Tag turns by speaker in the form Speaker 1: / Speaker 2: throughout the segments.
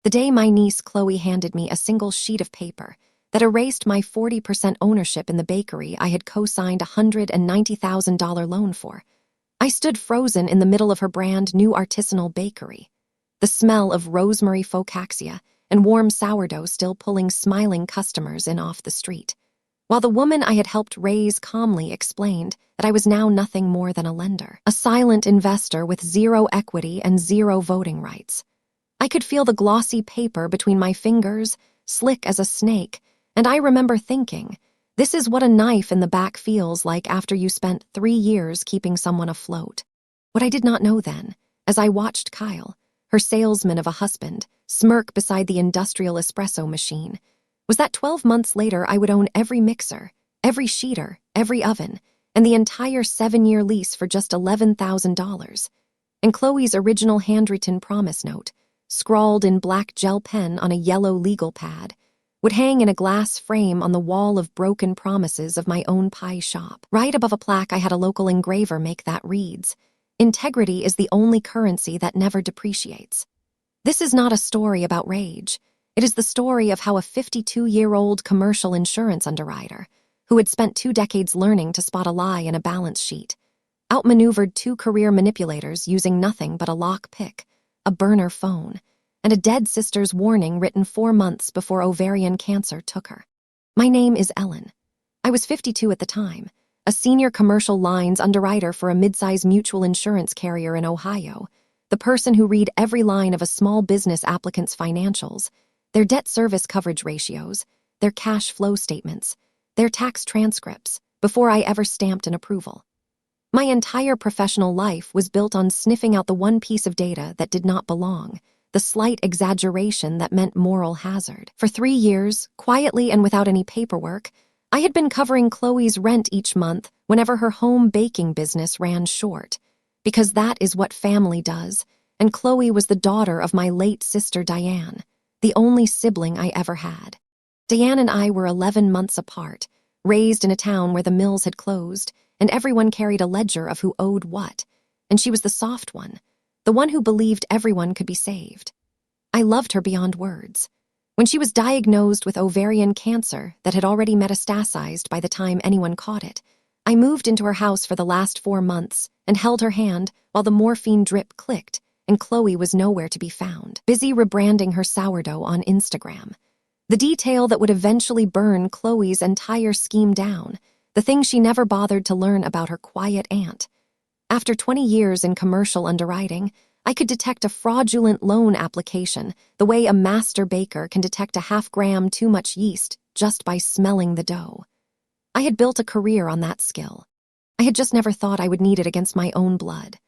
Speaker 1: The day my niece Chloe handed me a single sheet of paper that erased my 40% ownership in the bakery I had co-signed a $190,000 loan for, I stood frozen in the middle of her brand new artisanal bakery, the smell of rosemary focaccia and warm sourdough still pulling smiling customers in off the street, while the woman I had helped raise calmly explained that I was now nothing more than a lender, a silent investor with zero equity and zero voting rights. I could feel the glossy paper between my fingers, slick as a snake, and I remember thinking, this is what a knife in the back feels like after you spent 3 years keeping someone afloat. What I did not know then, as I watched Kyle, her salesman of a husband, smirk beside the industrial espresso machine, was that 12 months later I would own every mixer, every sheeter, every oven, and the entire 7-year lease for just $11,000. And Chloe's original handwritten promise note, scrawled in black gel pen on a yellow legal pad, would hang in a glass frame on the wall of broken promises of my own pie shop. Right above a plaque I had a local engraver make that reads, "Integrity is the only currency that never depreciates." This is not a story about rage. It is the story of how a 52-year-old commercial insurance underwriter, who had spent 2 decades learning to spot a lie in a balance sheet, outmaneuvered 2 career manipulators using nothing but a lock pick, a burner phone, and a dead sister's warning written 4 months before ovarian cancer took her. My name is Ellen. I was 52 at the time, a senior commercial lines underwriter for a mid-size mutual insurance carrier in Ohio, the person who read every line of a small business applicant's financials, their debt service coverage ratios, their cash flow statements, their tax transcripts, before I ever stamped an approval. My entire professional life was built on sniffing out the one piece of data that did not belong, the slight exaggeration that meant moral hazard. For 3 years, quietly and without any paperwork, I had been covering Chloe's rent each month whenever her home baking business ran short, because that is what family does, and Chloe was the daughter of my late sister Diane, the only sibling I ever had. Diane and I were 11 months apart, raised in a town where the mills had closed, and everyone carried a ledger of who owed what, and she was the soft one, the one who believed everyone could be saved. I loved her beyond words. When she was diagnosed with ovarian cancer that had already metastasized by the time anyone caught it, I moved into her house for the last 4 months and held her hand while the morphine drip clicked and Chloe was nowhere to be found, busy rebranding her sourdough on Instagram. The detail that would eventually burn Chloe's entire scheme down, the thing she never bothered to learn about her quiet aunt. After 20 years in commercial underwriting, I could detect a fraudulent loan application the way a master baker can detect a half-gram too much yeast just by smelling the dough. I had built a career on that skill. I had just never thought I would need it against my own blood.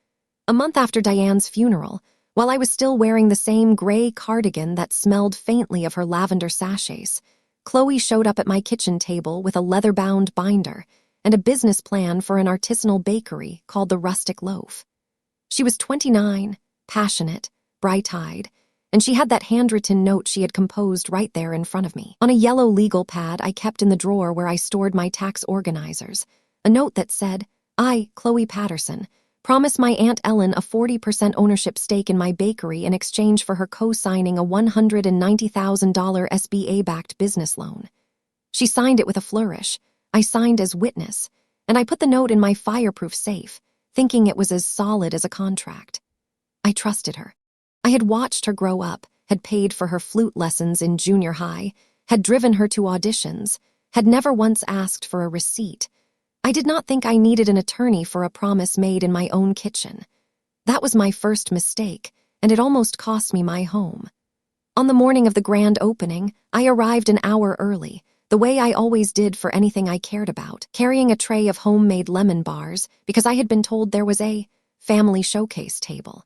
Speaker 1: A month after Diane's funeral, while I was still wearing the same gray cardigan that smelled faintly of her lavender sachets, Chloe showed up at my kitchen table with a leather-bound binder and a business plan for an artisanal bakery called the Rustic Loaf. She was 29, passionate, bright-eyed, and she had that handwritten note she had composed right there in front of me. On a yellow legal pad I kept in the drawer where I stored my tax organizers, a note that said, "I, Chloe Patterson, promise my Aunt Ellen a 40% ownership stake in my bakery in exchange for her co-signing a $190,000 SBA-backed business loan." She signed it with a flourish. I signed as witness, and I put the note in my fireproof safe, thinking it was as solid as a contract. I trusted her. I had watched her grow up, had paid for her flute lessons in junior high, had driven her to auditions, had never once asked for a receipt. I did not think I needed an attorney for a promise made in my own kitchen. That was my first mistake, and it almost cost me my home. On the morning of the grand opening, I arrived an hour early, the way I always did for anything I cared about, carrying a tray of homemade lemon bars because I had been told there was a family showcase table.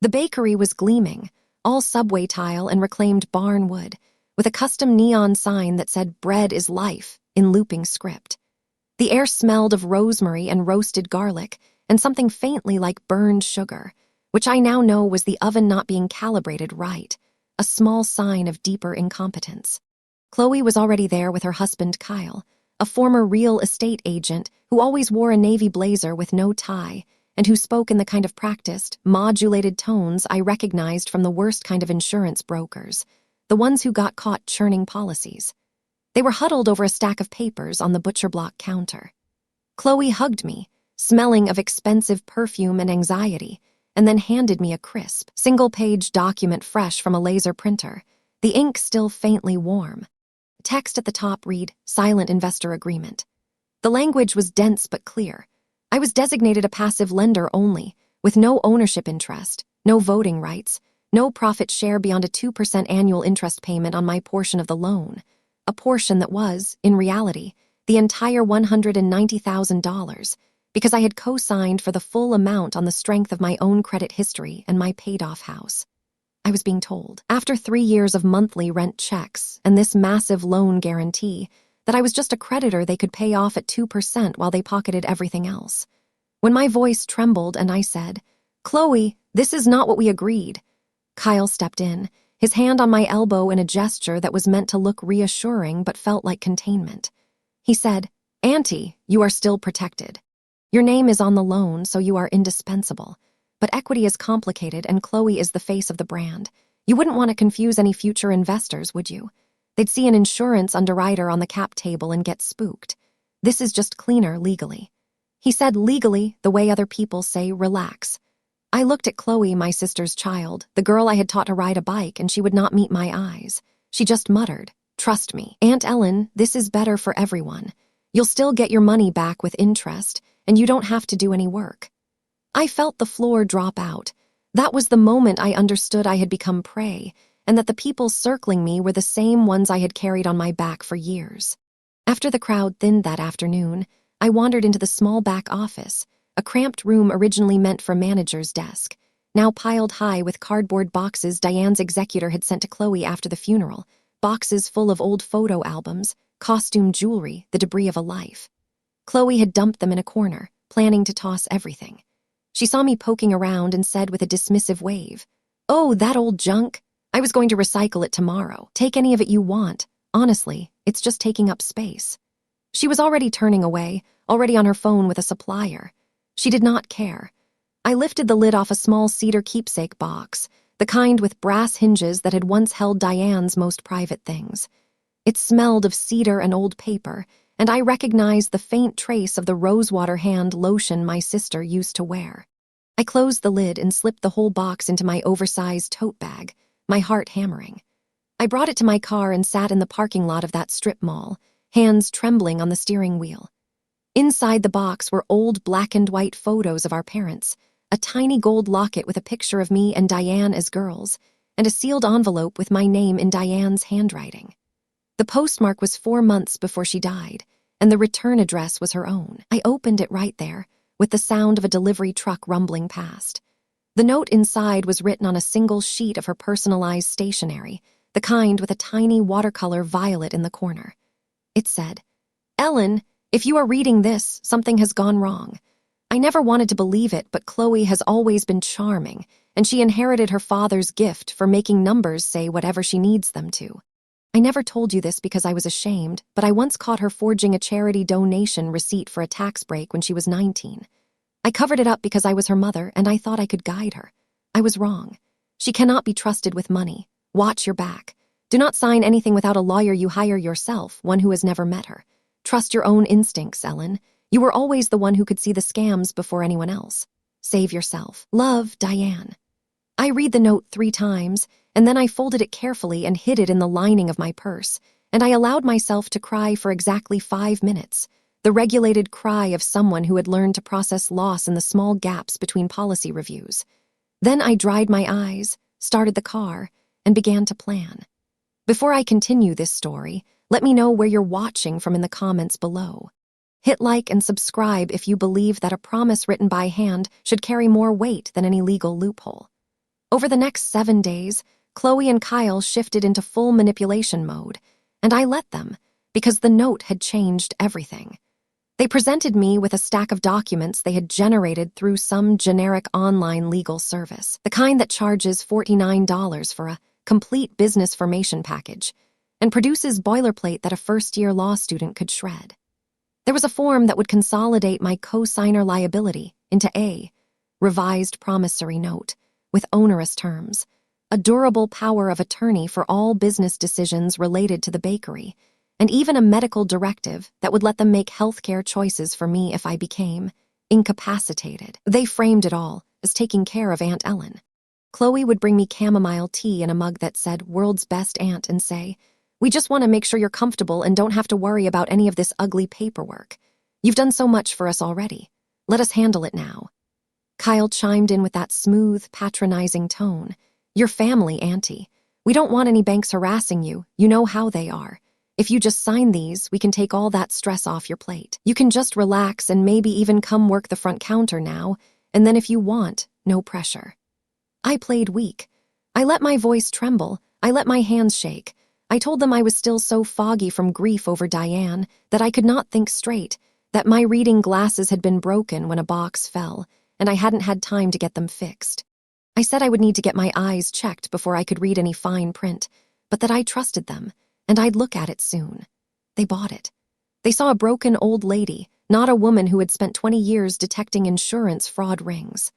Speaker 1: The bakery was gleaming, all subway tile and reclaimed barn wood, with a custom neon sign that said "Bread is Life" in looping script. The air smelled of rosemary and roasted garlic and something faintly like burned sugar, which I now know was the oven not being calibrated right, a small sign of deeper incompetence. Chloe was already there with her husband Kyle, a former real estate agent who always wore a navy blazer with no tie and who spoke in the kind of practiced, modulated tones I recognized from the worst kind of insurance brokers, the ones who got caught churning policies. They were huddled over a stack of papers on the butcher block counter. Chloe hugged me, smelling of expensive perfume and anxiety, and then handed me a crisp, single-page document fresh from a laser printer, the ink still faintly warm. Text at the top read, "Silent Investor Agreement." The language was dense but clear. I was designated a passive lender only, with no ownership interest, no voting rights, no profit share beyond a 2% annual interest payment on my portion of the loan, a portion that was, in reality, the entire $190,000, because I had co-signed for the full amount on the strength of my own credit history and my paid-off house. I was being told, after 3 years of monthly rent checks and this massive loan guarantee, that I was just a creditor they could pay off at 2% while they pocketed everything else. When my voice trembled and I said, "Chloe, this is not what we agreed," Kyle stepped in, his hand on my elbow in a gesture that was meant to look reassuring but felt like containment. He said, "Auntie, you are still protected. Your name is on the loan, so you are indispensable. But equity is complicated and Chloe is the face of the brand. You wouldn't want to confuse any future investors, would you? They'd see an insurance underwriter on the cap table and get spooked. This is just cleaner legally." He said legally the way other people say relax. I looked at Chloe, my sister's child, the girl I had taught to ride a bike, and she would not meet my eyes. She just muttered, "Trust me, Aunt Ellen, this is better for everyone. You'll still get your money back with interest, and you don't have to do any work." I felt the floor drop out. That was the moment I understood I had become prey, and that the people circling me were the same ones I had carried on my back for years. After the crowd thinned that afternoon, I wandered into the small back office, a cramped room originally meant for manager's desk, now piled high with cardboard boxes Diane's executor had sent to Chloe after the funeral, boxes full of old photo albums, costume jewelry, the debris of a life. Chloe had dumped them in a corner, planning to toss everything. She saw me poking around and said with a dismissive wave, "Oh, that old junk? I was going to recycle it tomorrow. Take any of it you want. Honestly, it's just taking up space." She was already turning away, already on her phone with a supplier. She did not care. I lifted the lid off a small cedar keepsake box, the kind with brass hinges that had once held Diane's most private things. It smelled of cedar and old paper, and I recognized the faint trace of the rosewater hand lotion my sister used to wear. I closed the lid and slipped the whole box into my oversized tote bag, my heart hammering. I brought it to my car and sat in the parking lot of that strip mall, hands trembling on the steering wheel. Inside the box were old black and white photos of our parents, a tiny gold locket with a picture of me and Diane as girls, and a sealed envelope with my name in Diane's handwriting. The postmark was 4 months before she died, and the return address was her own. I opened it right there, with the sound of a delivery truck rumbling past. The note inside was written on a single sheet of her personalized stationery, the kind with a tiny watercolor violet in the corner. It said, "Ellen, if you are reading this, something has gone wrong. I never wanted to believe it, but Chloe has always been charming, and she inherited her father's gift for making numbers say whatever she needs them to. I never told you this because I was ashamed, but I once caught her forging a charity donation receipt for a tax break when she was 19. I covered it up because I was her mother, and I thought I could guide her. I was wrong. She cannot be trusted with money. Watch your back. Do not sign anything without a lawyer you hire yourself, one who has never met her. Trust your own instincts, Ellen. You were always the one who could see the scams before anyone else. Save yourself. Love, Diane." I read the note 3 times, and then I folded it carefully and hid it in the lining of my purse, and I allowed myself to cry for exactly 5 minutes, the regulated cry of someone who had learned to process loss in the small gaps between policy reviews. Then I dried my eyes, started the car, and began to plan. Before I continue this story, let me know where you're watching from in the comments below. Hit like and subscribe if you believe that a promise written by hand should carry more weight than any legal loophole. Over the next 7 days, Chloe and Kyle shifted into full manipulation mode, and I let them, because the note had changed everything. They presented me with a stack of documents they had generated through some generic online legal service, the kind that charges $49 for a complete business formation package, and produces boilerplate that a first-year law student could shred. There was a form that would consolidate my co-signer liability into A, revised promissory note, with onerous terms, a durable power of attorney for all business decisions related to the bakery, and even a medical directive that would let them make healthcare choices for me if I became incapacitated. They framed it all as taking care of Aunt Ellen. Chloe would bring me chamomile tea in a mug that said "World's Best Aunt" and say, "We just want to make sure you're comfortable and don't have to worry about any of this ugly paperwork. You've done so much for us already. Let us handle it now." Kyle chimed in with that smooth, patronizing tone. "Your family, Auntie. We don't want any banks harassing you. You know how they are. If you just sign these, we can take all that stress off your plate. You can just relax and maybe even come work the front counter now, and then if you want, no pressure." I played weak. I let my voice tremble. I let my hands shake. I told them I was still so foggy from grief over Diane that I could not think straight, that my reading glasses had been broken when a box fell, and I hadn't had time to get them fixed. I said I would need to get my eyes checked before I could read any fine print, but that I trusted them, and I'd look at it soon. They bought it. They saw a broken old lady, not a woman who had spent 20 years detecting insurance fraud rings.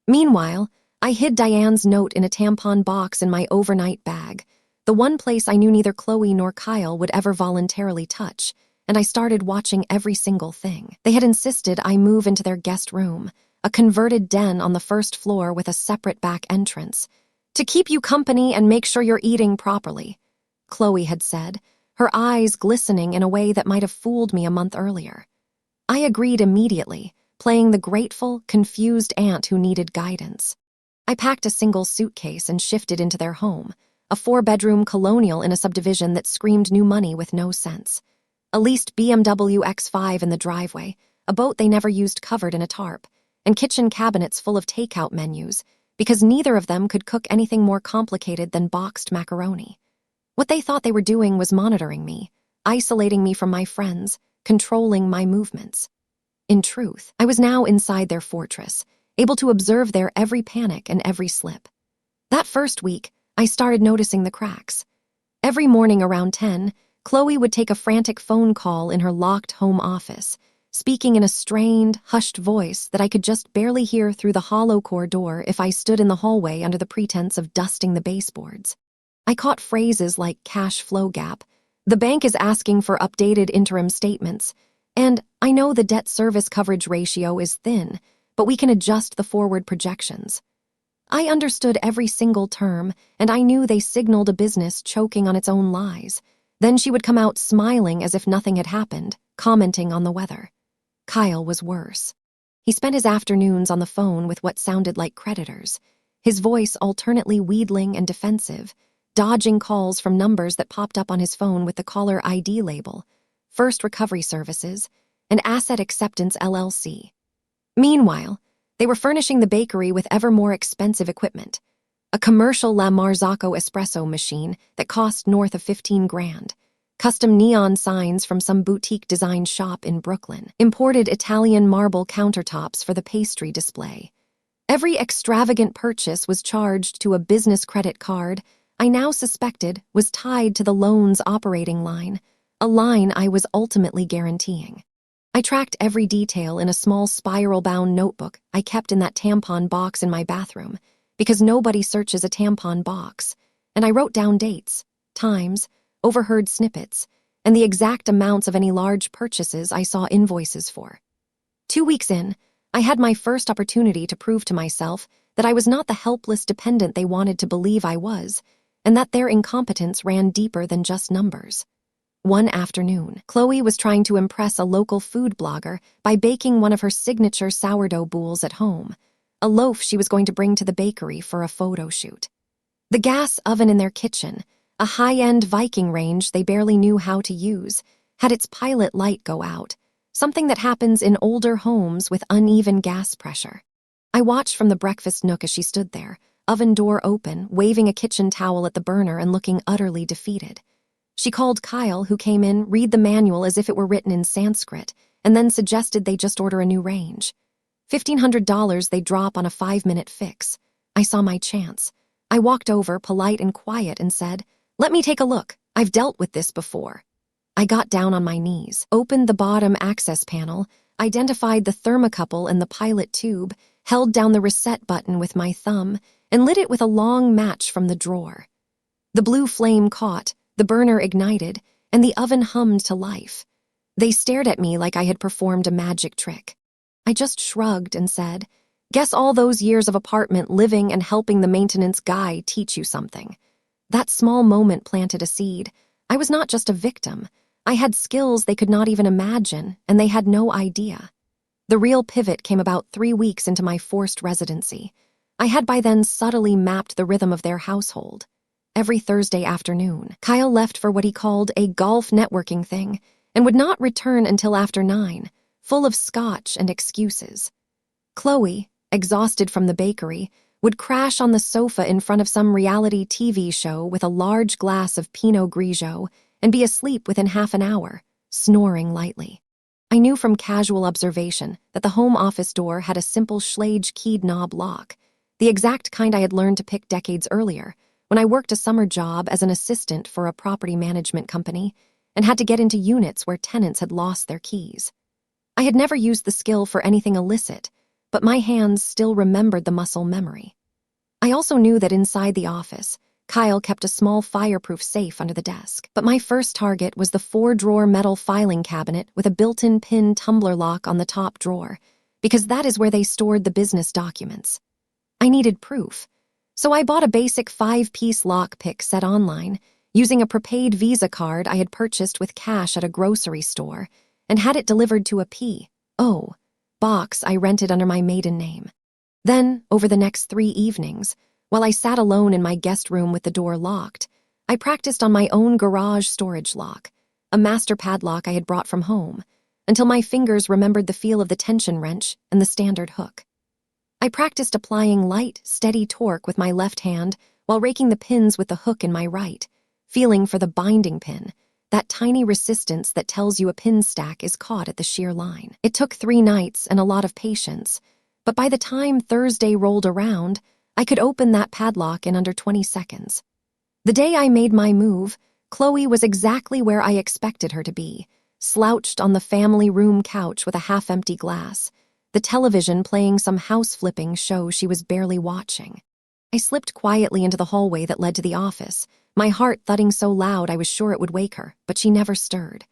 Speaker 1: Meanwhile, I hid Diane's note in a tampon box in my overnight bag, the one place I knew neither Chloe nor Kyle would ever voluntarily touch, and I started watching every single thing. They had insisted I move into their guest room, a converted den on the first floor with a separate back entrance, to keep you company and make sure you're eating properly, Chloe had said, her eyes glistening in a way that might have fooled me a month earlier. I agreed immediately, playing the grateful, confused aunt who needed guidance. I packed a single suitcase and shifted into their home, a 4-bedroom colonial in a subdivision that screamed new money with no sense. A leased BMW X5 in the driveway, a boat they never used covered in a tarp, and kitchen cabinets full of takeout menus, because neither of them could cook anything more complicated than boxed macaroni. What they thought they were doing was monitoring me, isolating me from my friends, controlling my movements. In truth, I was now inside their fortress, able to observe their every panic and every slip. That first week, I started noticing the cracks. Every morning around 10, Chloe would take a frantic phone call in her locked home office, speaking in a strained, hushed voice that I could just barely hear through the hollow core door if I stood in the hallway under the pretense of dusting the baseboards. I caught phrases like cash flow gap, the bank is asking for updated interim statements, and I know the debt service coverage ratio is thin, but we can adjust the forward projections. I understood every single term, and I knew they signaled a business choking on its own lies. Then she would come out smiling as if nothing had happened, commenting on the weather. Kyle was worse. He spent his afternoons on the phone with what sounded like creditors, his voice alternately wheedling and defensive, dodging calls from numbers that popped up on his phone with the caller ID label, First Recovery Services, and Asset Acceptance LLC. Meanwhile, they were furnishing the bakery with ever more expensive equipment. A commercial La Marzocco espresso machine that cost north of 15 grand, custom neon signs from some boutique design shop in Brooklyn, imported Italian marble countertops for the pastry display. Every extravagant purchase was charged to a business credit card I now suspected was tied to the loan's operating line, a line I was ultimately guaranteeing. I tracked every detail in a small spiral-bound notebook I kept in that tampon box in my bathroom, because nobody searches a tampon box, and I wrote down dates, times, overheard snippets, and the exact amounts of any large purchases I saw invoices for. 2 weeks in, I had my first opportunity to prove to myself that I was not the helpless dependent they wanted to believe I was, and that their incompetence ran deeper than just numbers. One afternoon, Chloe was trying to impress a local food blogger by baking one of her signature sourdough boules at home, a loaf she was going to bring to the bakery for a photo shoot. The gas oven in their kitchen, a high-end Viking range they barely knew how to use, had its pilot light go out, something that happens in older homes with uneven gas pressure. I watched from the breakfast nook as she stood there, oven door open, waving a kitchen towel at the burner and looking utterly defeated. She called Kyle, who came in, read the manual as if it were written in Sanskrit, and then suggested they just order a new range. $1,500 they'd drop on a 5-minute fix. I saw my chance. I walked over, polite and quiet, and said, "Let me take a look. I've dealt with this before." I got down on my knees, opened the bottom access panel, identified the thermocouple and the pilot tube, held down the reset button with my thumb, and lit it with a long match from the drawer. The blue flame caught, the burner ignited, and the oven hummed to life. They stared at me like I had performed a magic trick. I just shrugged and said, "Guess all those years of apartment living and helping the maintenance guy teach you something." That small moment planted a seed. I was not just a victim. I had skills they could not even imagine, and they had no idea. The real pivot came about 3 weeks into my forced residency. I had by then subtly mapped the rhythm of their household. Every Thursday afternoon, Kyle left for what he called a golf networking thing and would not return until after 9, full of scotch and excuses. Chloe, exhausted from the bakery, would crash on the sofa in front of some reality TV show with a large glass of Pinot Grigio and be asleep within half an hour, snoring lightly. I knew from casual observation that the home office door had a simple Schlage keyed knob lock, the exact kind I had learned to pick decades earlier when I worked a summer job as an assistant for a property management company and had to get into units where tenants had lost their keys. I had never used the skill for anything illicit, but my hands still remembered the muscle memory. I also knew that inside the office, Kyle kept a small fireproof safe under the desk, but my first target was the 4-drawer metal filing cabinet with a built-in pin tumbler lock on the top drawer, because that is where they stored the business documents. I needed proof, so I bought a basic 5-piece lockpick set online, using a prepaid Visa card I had purchased with cash at a grocery store, and had it delivered to a P.O. box I rented under my maiden name. Then, over the next 3 evenings, while I sat alone in my guest room with the door locked, I practiced on my own garage storage lock, a master padlock I had brought from home, until my fingers remembered the feel of the tension wrench and the standard hook. I practiced applying light, steady torque with my left hand while raking the pins with the hook in my right, feeling for the binding pin, that tiny resistance that tells you a pin stack is caught at the shear line. It took 3 nights and a lot of patience, but by the time Thursday rolled around, I could open that padlock in under 20 seconds. The day I made my move, Chloe was exactly where I expected her to be, slouched on the family room couch with a half-empty glass, the television playing some house-flipping show she was barely watching. I slipped quietly into the hallway that led to the office, my heart thudding so loud I was sure it would wake her, but she never stirred.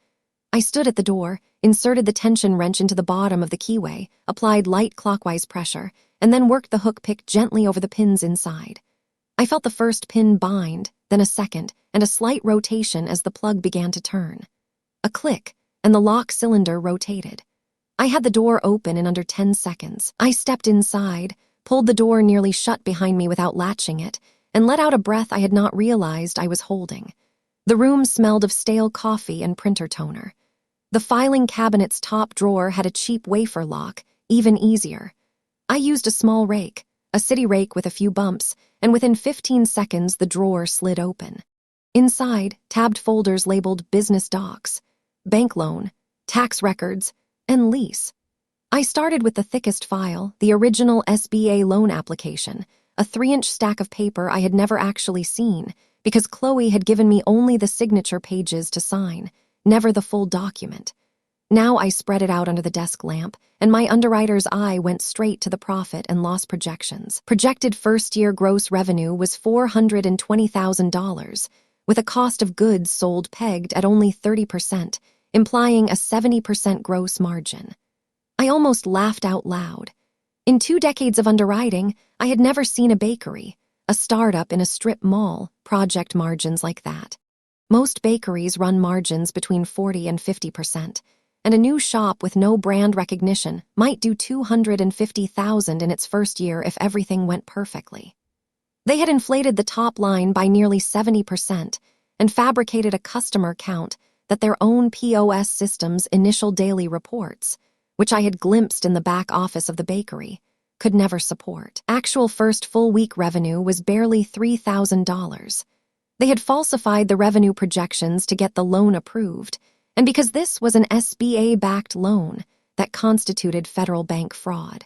Speaker 1: I stood at the door, inserted the tension wrench into the bottom of the keyway, applied light clockwise pressure, and then worked the hook pick gently over the pins inside. I felt the first pin bind, then a second, and a slight rotation as the plug began to turn. A click, and the lock cylinder rotated. I had the door open in under 10 seconds. I stepped inside, pulled the door nearly shut behind me without latching it, and let out a breath I had not realized I was holding. The room smelled of stale coffee and printer toner. The filing cabinet's top drawer had a cheap wafer lock, even easier. I used a small rake, a city rake with a few bumps, and within 15 seconds the drawer slid open. Inside, tabbed folders labeled business docs, bank loan, tax records, and lease. I started with the thickest file, the original SBA loan application, a 3-inch stack of paper I had never actually seen, because Chloe had given me only the signature pages to sign, never the full document. Now I spread it out under the desk lamp, and my underwriter's eye went straight to the profit and loss projections. Projected first-year gross revenue was $420,000, with a cost of goods sold pegged at only 30%, implying a 70% gross margin. I almost laughed out loud. In 2 decades of underwriting, I had never seen a bakery, a startup in a strip mall, project margins like that. Most bakeries run margins between 40 and 50%, and a new shop with no brand recognition might do $250,000 in its first year if everything went perfectly. They had inflated the top line by nearly 70% and fabricated a customer count that their own POS system's initial daily reports, which I had glimpsed in the back office of the bakery, could never support. Actual first full-week revenue was barely $3,000. They had falsified the revenue projections to get the loan approved, and because this was an SBA-backed loan, that constituted federal bank fraud.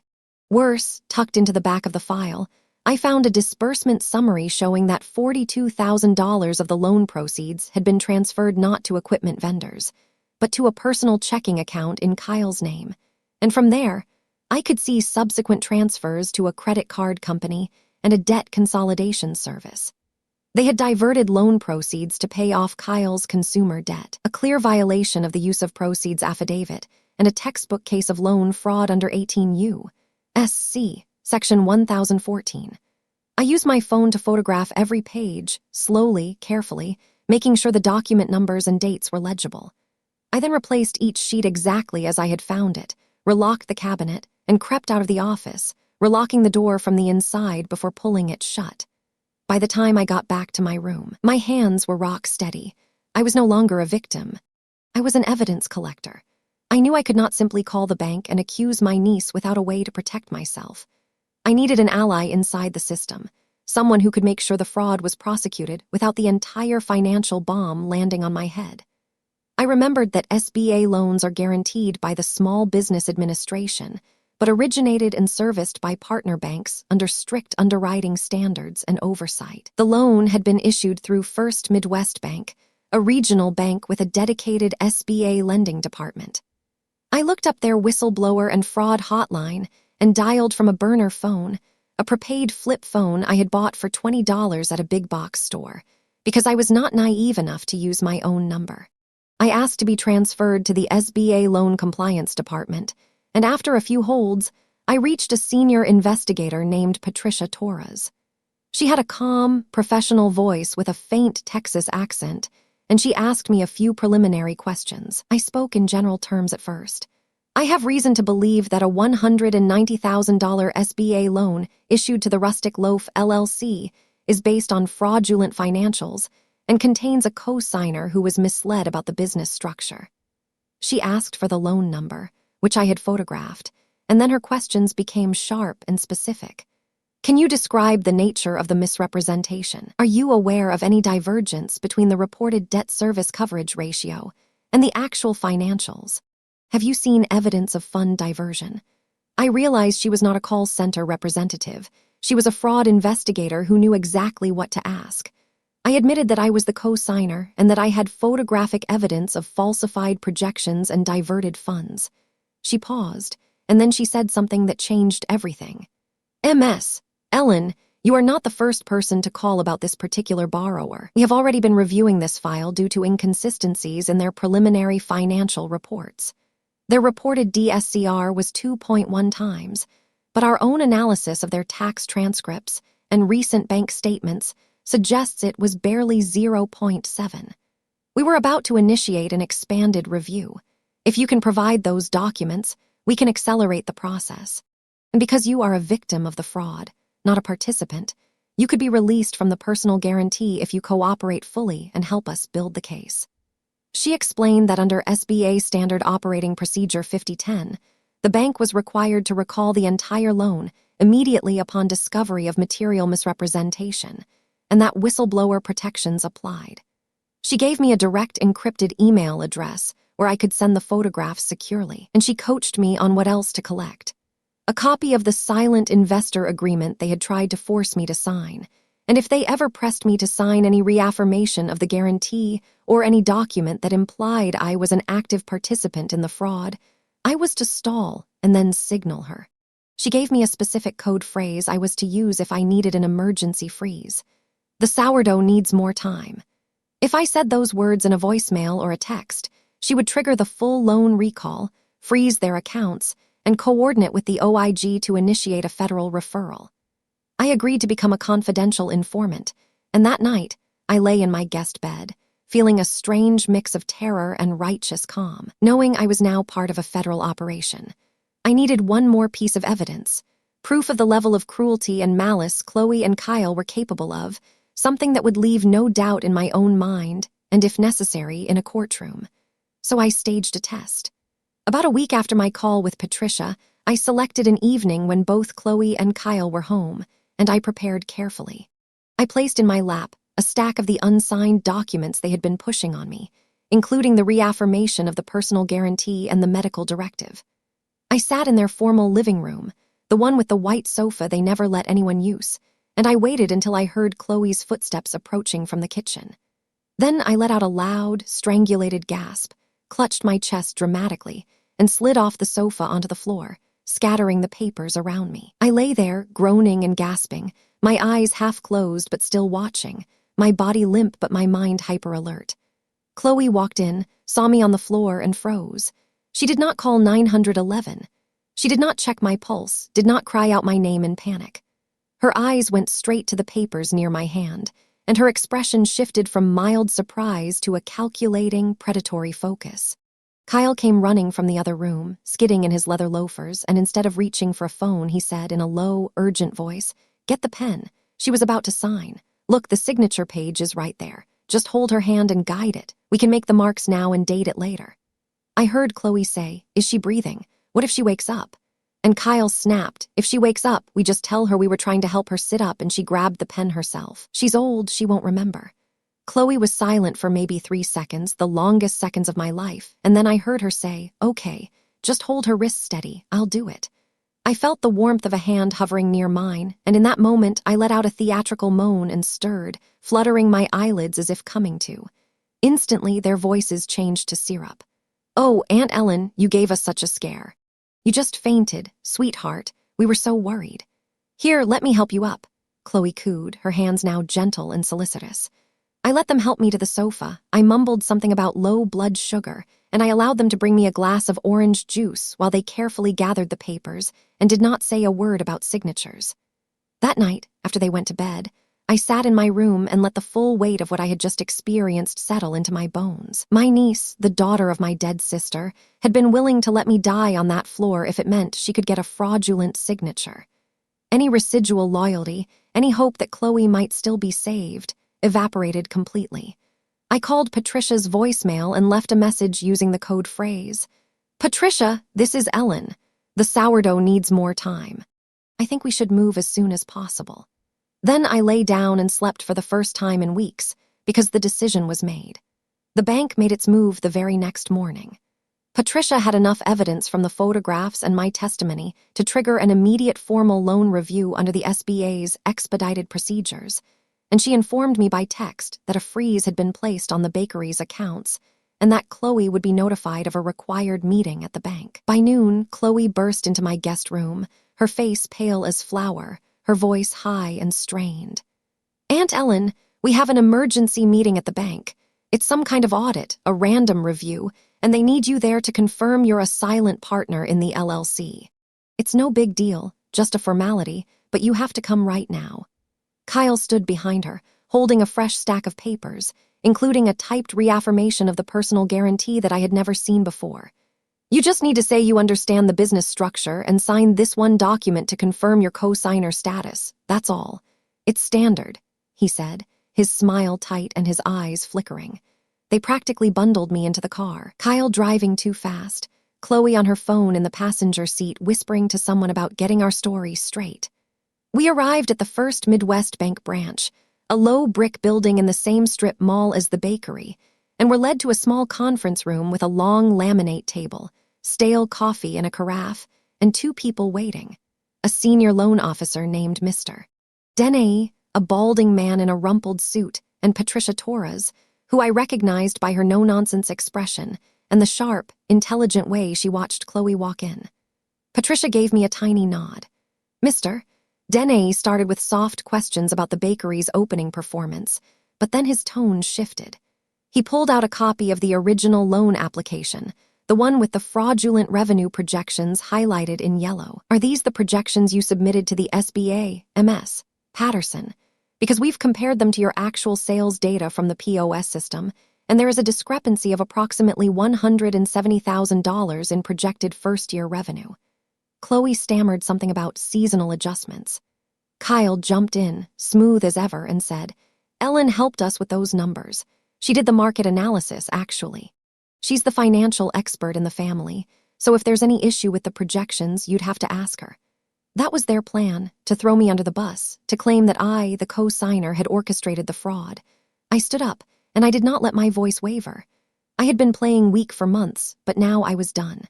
Speaker 1: Worse, tucked into the back of the file, I found a disbursement summary showing that $42,000 of the loan proceeds had been transferred not to equipment vendors, but to a personal checking account in Kyle's name. And from there, I could see subsequent transfers to a credit card company and a debt consolidation service. They had diverted loan proceeds to pay off Kyle's consumer debt, a clear violation of the use of proceeds affidavit and a textbook case of loan fraud under 18 U.S.C. Section 1014. I used my phone to photograph every page, slowly, carefully, making sure the document numbers and dates were legible. I then replaced each sheet exactly as I had found it, relocked the cabinet, and crept out of the office, relocking the door from the inside before pulling it shut. By the time I got back to my room, my hands were rock steady. I was no longer a victim. I was an evidence collector. I knew I could not simply call the bank and accuse my niece without a way to protect myself. I needed an ally inside the system, someone who could make sure the fraud was prosecuted without the entire financial bomb landing on my head. I remembered that SBA loans are guaranteed by the Small Business Administration, but originated and serviced by partner banks under strict underwriting standards and oversight. The loan had been issued through First Midwest Bank, a regional bank with a dedicated SBA lending department. I looked up their whistleblower and fraud hotline and dialed from a burner phone, a prepaid flip phone I had bought for $20 at a big box store, because I was not naive enough to use my own number. I asked to be transferred to the SBA Loan Compliance Department, and after a few holds, I reached a senior investigator named Patricia Torres. She had a calm, professional voice with a faint Texas accent, and she asked me a few preliminary questions. I spoke in general terms at first. I have reason to believe that a $190,000 SBA loan issued to the Rustic Loaf LLC is based on fraudulent financials and contains a co-signer who was misled about the business structure. She asked for the loan number, which I had photographed, and then her questions became sharp and specific. Can you describe the nature of the misrepresentation? Are you aware of any divergence between the reported debt service coverage ratio and the actual financials? Have you seen evidence of fund diversion? I realized she was not a call center representative. She was a fraud investigator who knew exactly what to ask. I admitted that I was the co-signer and that I had photographic evidence of falsified projections and diverted funds. She paused, and then she said something that changed everything. MS, Ellen, you are not the first person to call about this particular borrower. We have already been reviewing this file due to inconsistencies in their preliminary financial reports. Their reported DSCR was 2.1 times, but our own analysis of their tax transcripts and recent bank statements suggests it was barely 0.7. We were about to initiate an expanded review. If you can provide those documents, we can accelerate the process. And because you are a victim of the fraud, not a participant, you could be released from the personal guarantee if you cooperate fully and help us build the case. She explained that under SBA Standard Operating Procedure 5010, the bank was required to recall the entire loan immediately upon discovery of material misrepresentation, and that whistleblower protections applied. She gave me a direct encrypted email address where I could send the photographs securely, and she coached me on what else to collect. A copy of the silent investor agreement they had tried to force me to sign, and if they ever pressed me to sign any reaffirmation of the guarantee or any document that implied I was an active participant in the fraud, I was to stall and then signal her. She gave me a specific code phrase I was to use if I needed an emergency freeze. The sourdough needs more time. If I said those words in a voicemail or a text, she would trigger the full loan recall, freeze their accounts, and coordinate with the OIG to initiate a federal referral. I agreed to become a confidential informant, and that night, I lay in my guest bed, feeling a strange mix of terror and righteous calm, knowing I was now part of a federal operation. I needed one more piece of evidence, proof of the level of cruelty and malice Chloe and Kyle were capable of, something that would leave no doubt in my own mind, and if necessary, in a courtroom. So I staged a test. About a week after my call with Patricia, I selected an evening when both Chloe and Kyle were home, and I prepared carefully. I placed in my lap a stack of the unsigned documents they had been pushing on me, including the reaffirmation of the personal guarantee and the medical directive. I sat in their formal living room, the one with the white sofa they never let anyone use, and I waited until I heard Chloe's footsteps approaching from the kitchen. Then I let out a loud, strangulated gasp, clutched my chest dramatically, and slid off the sofa onto the floor, scattering the papers around me. I lay there, groaning and gasping, my eyes half closed but still watching, my body limp but my mind hyper-alert. Chloe walked in, saw me on the floor, and froze. She did not call 911. She did not check my pulse, did not cry out my name in panic. Her eyes went straight to the papers near my hand, and her expression shifted from mild surprise to a calculating, predatory focus. Kyle came running from the other room, skidding in his leather loafers, and instead of reaching for a phone, he said in a low, urgent voice, "Get the pen." She was about to sign. "Look, the signature page is right there. Just hold her hand and guide it. We can make the marks now and date it later." I heard Chloe say, "Is she breathing? What if she wakes up?" And Kyle snapped, "If she wakes up, we just tell her we were trying to help her sit up and she grabbed the pen herself. She's old, she won't remember." Chloe was silent for maybe 3 seconds, the longest seconds of my life, and then I heard her say, "Okay, just hold her wrist steady, I'll do it." I felt the warmth of a hand hovering near mine, and in that moment I let out a theatrical moan and stirred, fluttering my eyelids as if coming to. Instantly, their voices changed to syrup. "Oh, Aunt Ellen, you gave us such a scare. You just fainted, sweetheart. We were so worried." "Here, let me help you up," Chloe cooed, her hands now gentle and solicitous. I let them help me to the sofa. I mumbled something about low blood sugar, and I allowed them to bring me a glass of orange juice while they carefully gathered the papers and did not say a word about signatures. That night, after they went to bed, I sat in my room and let the full weight of what I had just experienced settle into my bones. My niece, the daughter of my dead sister, had been willing to let me die on that floor if it meant she could get a fraudulent signature. Any residual loyalty, any hope that Chloe might still be saved, evaporated completely. I called Patricia's voicemail and left a message using the code phrase, "Patricia, this is Ellen. The sourdough needs more time. I think we should move as soon as possible." Then I lay down and slept for the first time in weeks because the decision was made. The bank made its move the very next morning. Patricia had enough evidence from the photographs and my testimony to trigger an immediate formal loan review under the SBA's expedited procedures, and she informed me by text that a freeze had been placed on the bakery's accounts and that Chloe would be notified of a required meeting at the bank. By noon, Chloe burst into my guest room, her face pale as flour, her voice high and strained. "Aunt Ellen, we have an emergency meeting at the bank. It's some kind of audit, a random review, and they need you there to confirm you're a silent partner in the LLC. It's no big deal, just a formality, but you have to come right now." Kyle stood behind her, holding a fresh stack of papers, including a typed reaffirmation of the personal guarantee that I had never seen before. "You just need to say you understand the business structure and sign this one document to confirm your co-signer status. That's all. It's standard," he said, his smile tight and his eyes flickering. They practically bundled me into the car, Kyle driving too fast, Chloe on her phone in the passenger seat whispering to someone about getting our story straight. We arrived at the First Midwest Bank branch, a low brick building in the same strip mall as the bakery, and were led to a small conference room with a long laminate table, stale coffee in a carafe, and 2 people waiting. A senior loan officer named Mr. Deney, a balding man in a rumpled suit, and Patricia Torres, who I recognized by her no-nonsense expression and the sharp, intelligent way she watched Chloe walk in. Patricia gave me a tiny nod. "Mr. Deney" started with soft questions about the bakery's opening performance, but then his tone shifted. He pulled out a copy of the original loan application, the one with the fraudulent revenue projections highlighted in yellow. "Are these the projections you submitted to the SBA, MS, Patterson? Because we've compared them to your actual sales data from the POS system, and there is a discrepancy of approximately $170,000 in projected first-year revenue." Chloe stammered something about seasonal adjustments. Kyle jumped in, smooth as ever, and said, "Ellen helped us with those numbers. She did the market analysis, actually. She's the financial expert in the family, so if there's any issue with the projections, you'd have to ask her." That was their plan, to throw me under the bus, to claim that I, the co-signer, had orchestrated the fraud. I stood up, and I did not let my voice waver. I had been playing weak for months, but now I was done.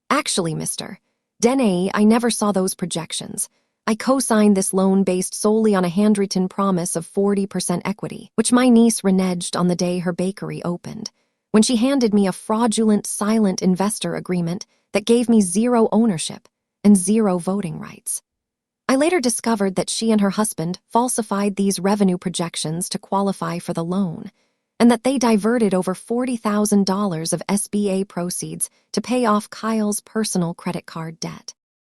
Speaker 1: "Actually, Mr. Deney, I never saw those projections. I co-signed this loan based solely on a handwritten promise of 40% equity, which my niece reneged on the day her bakery opened, when she handed me a fraudulent silent investor agreement that gave me 0 ownership and 0 voting rights. I later discovered that she and her husband falsified these revenue projections to qualify for the loan, and that they diverted over $40,000 of SBA proceeds to pay off Kyle's personal credit card debt.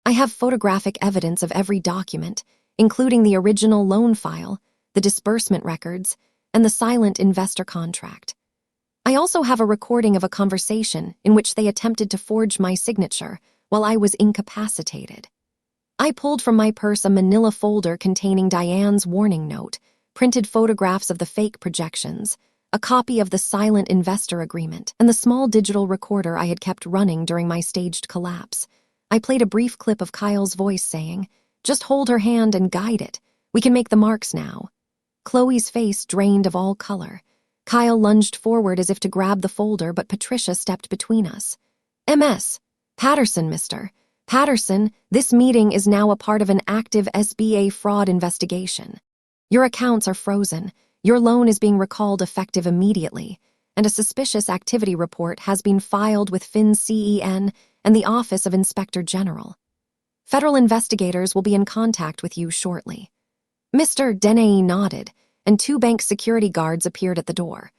Speaker 1: I have photographic evidence of every document, including the original loan file, the disbursement records, and the silent investor contract. I also have a recording of a conversation in which they attempted to forge my signature while I was incapacitated. I pulled from my purse a manila folder containing Diane's warning note, printed photographs of the fake projections, a copy of the silent investor agreement, and the small digital recorder I had kept running during my staged collapse. I played a brief clip of Kyle's voice saying, "Just hold her hand and guide it. We can make the marks now." Chloe's face drained of all color. Kyle lunged forward as if to grab the folder, but Patricia stepped between us. "MS. Patterson, Mr. Patterson, this meeting is now a part of an active SBA fraud investigation. Your accounts are frozen, your loan is being recalled effective immediately, and a suspicious activity report has been filed with FinCEN and the Office of Inspector General. Federal investigators will be in contact with you shortly." Mr. Deney nodded, and 2 bank security guards appeared at the door.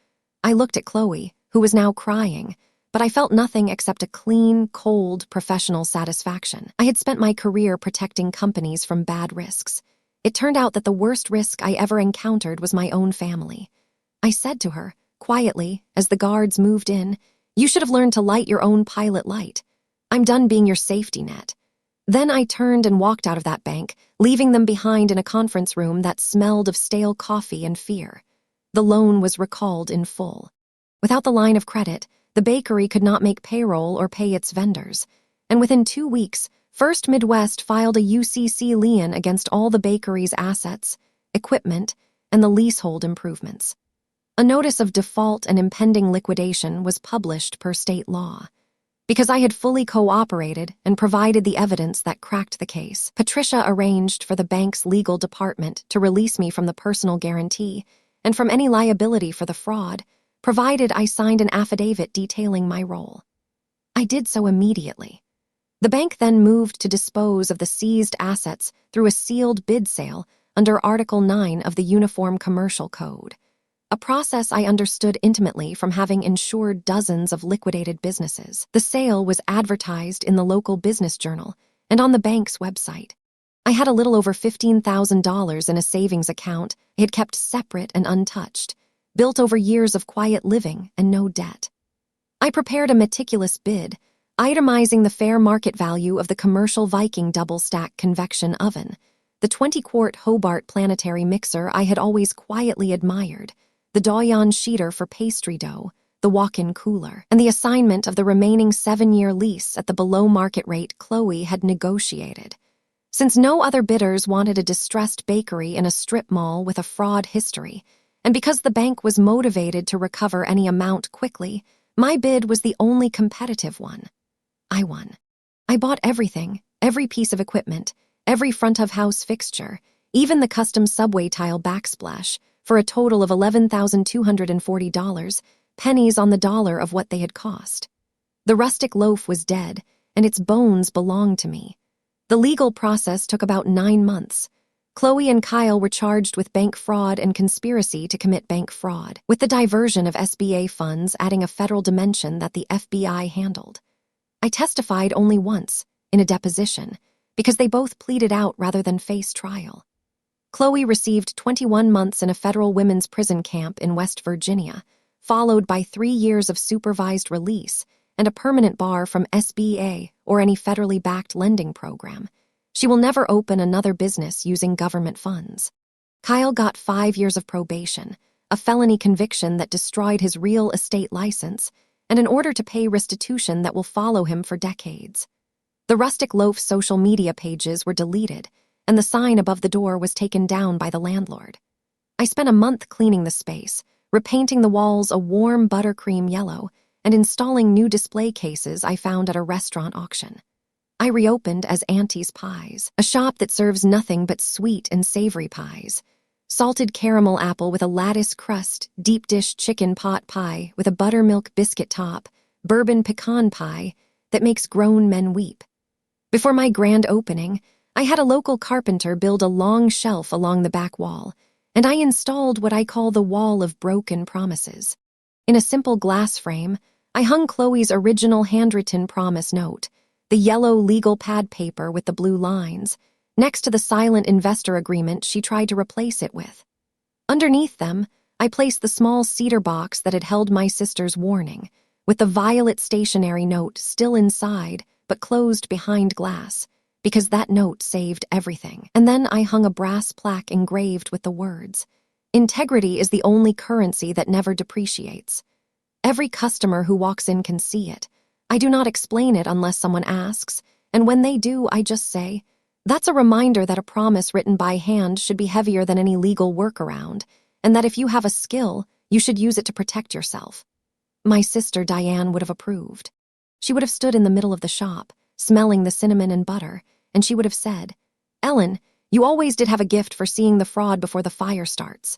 Speaker 1: I looked at Chloe, who was now crying, but I felt nothing except a clean, cold, professional satisfaction. I had spent my career protecting companies from bad risks. It turned out that the worst risk I ever encountered was my own family. I said to her, quietly, as the guards moved in, "You should have learned to light your own pilot light. I'm done being your safety net." Then I turned and walked out of that bank, leaving them behind in a conference room that smelled of stale coffee and fear. The loan was recalled in full. Without the line of credit, the bakery could not make payroll or pay its vendors, and within 2 weeks, First Midwest filed a UCC lien against all the bakery's assets, equipment, and the leasehold improvements. A notice of default and impending liquidation was published per state law. Because I had fully cooperated and provided the evidence that cracked the case, Patricia arranged for the bank's legal department to release me from the personal guarantee and from any liability for the fraud, provided I signed an affidavit detailing my role. I did so immediately. The bank then moved to dispose of the seized assets through a sealed bid sale under Article 9 of the Uniform Commercial Code, a process I understood intimately from having insured dozens of liquidated businesses. The sale was advertised in the local business journal and on the bank's website. I had a little over $15,000 in a savings account I had kept separate and untouched, built over years of quiet living and no debt. I prepared a meticulous bid, itemizing the fair market value of the commercial Viking double-stack convection oven, the 20-quart Hobart planetary mixer I had always quietly admired, the Doyon sheeter for pastry dough, the walk-in cooler, and the assignment of the remaining 7-year lease at the below-market rate Chloe had negotiated. Since no other bidders wanted a distressed bakery in a strip mall with a fraud history, and because the bank was motivated to recover any amount quickly, my bid was the only competitive one. I won. I bought everything, every piece of equipment, every front-of-house fixture, even the custom subway tile backsplash, for a total of $11,240, pennies on the dollar of what they had cost. The rustic loaf was dead, and its bones belonged to me. The legal process took about 9 months. Chloe and Kyle were charged with bank fraud and conspiracy to commit bank fraud, with the diversion of SBA funds adding a federal dimension that the FBI handled. I testified only once, in a deposition, because they both pleaded out rather than face trial. Chloe received 21 months in a federal women's prison camp in West Virginia, followed by 3 years of supervised release and a permanent bar from SBA or any federally backed lending program. She will never open another business using government funds. Kyle got 5 years of probation, a felony conviction that destroyed his real estate license, and an order to pay restitution that will follow him for decades. The Rustic Loaf social media pages were deleted, and the sign above the door was taken down by the landlord. I spent a month cleaning the space, repainting the walls a warm buttercream yellow, and installing new display cases I found at a restaurant auction. I reopened as Auntie's Pies, a shop that serves nothing but sweet and savory pies. Salted caramel apple with a lattice crust, deep dish chicken pot pie with a buttermilk biscuit top, bourbon pecan pie that makes grown men weep. Before my grand opening, I had a local carpenter build a long shelf along the back wall, and I installed what I call the wall of broken promises. In a simple glass frame, I hung Chloe's original handwritten promise note, the yellow legal pad paper with the blue lines, next to the silent investor agreement she tried to replace it with. Underneath them, I placed the small cedar box that had held my sister's warning, with the violet stationery note still inside but closed behind glass, because that note saved everything. And then I hung a brass plaque engraved with the words, "Integrity is the only currency that never depreciates." Every customer who walks in can see it. I do not explain it unless someone asks, and when they do, I just say, "That's a reminder that a promise written by hand should be heavier than any legal workaround, and that if you have a skill, you should use it to protect yourself." My sister Diane would have approved. She would have stood in the middle of the shop, smelling the cinnamon and butter, and she would have said, "Ellen, you always did have a gift for seeing the fraud before the fire starts."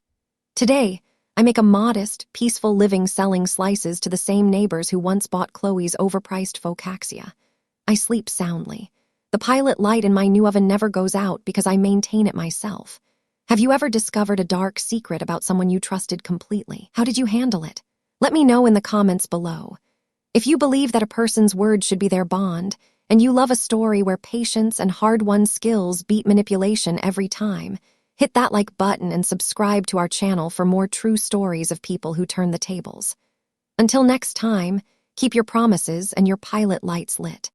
Speaker 1: Today, I make a modest, peaceful living selling slices to the same neighbors who once bought Chloe's overpriced Focaxia. I sleep soundly. The pilot light in my new oven never goes out because I maintain it myself. Have you ever discovered a dark secret about someone you trusted completely? How did you handle it? Let me know in the comments below. If you believe that a person's word should be their bond, and you love a story where patience and hard-won skills beat manipulation every time, hit that like button and subscribe to our channel for more true stories of people who turn the tables. Until next time, keep your promises and your pilot lights lit.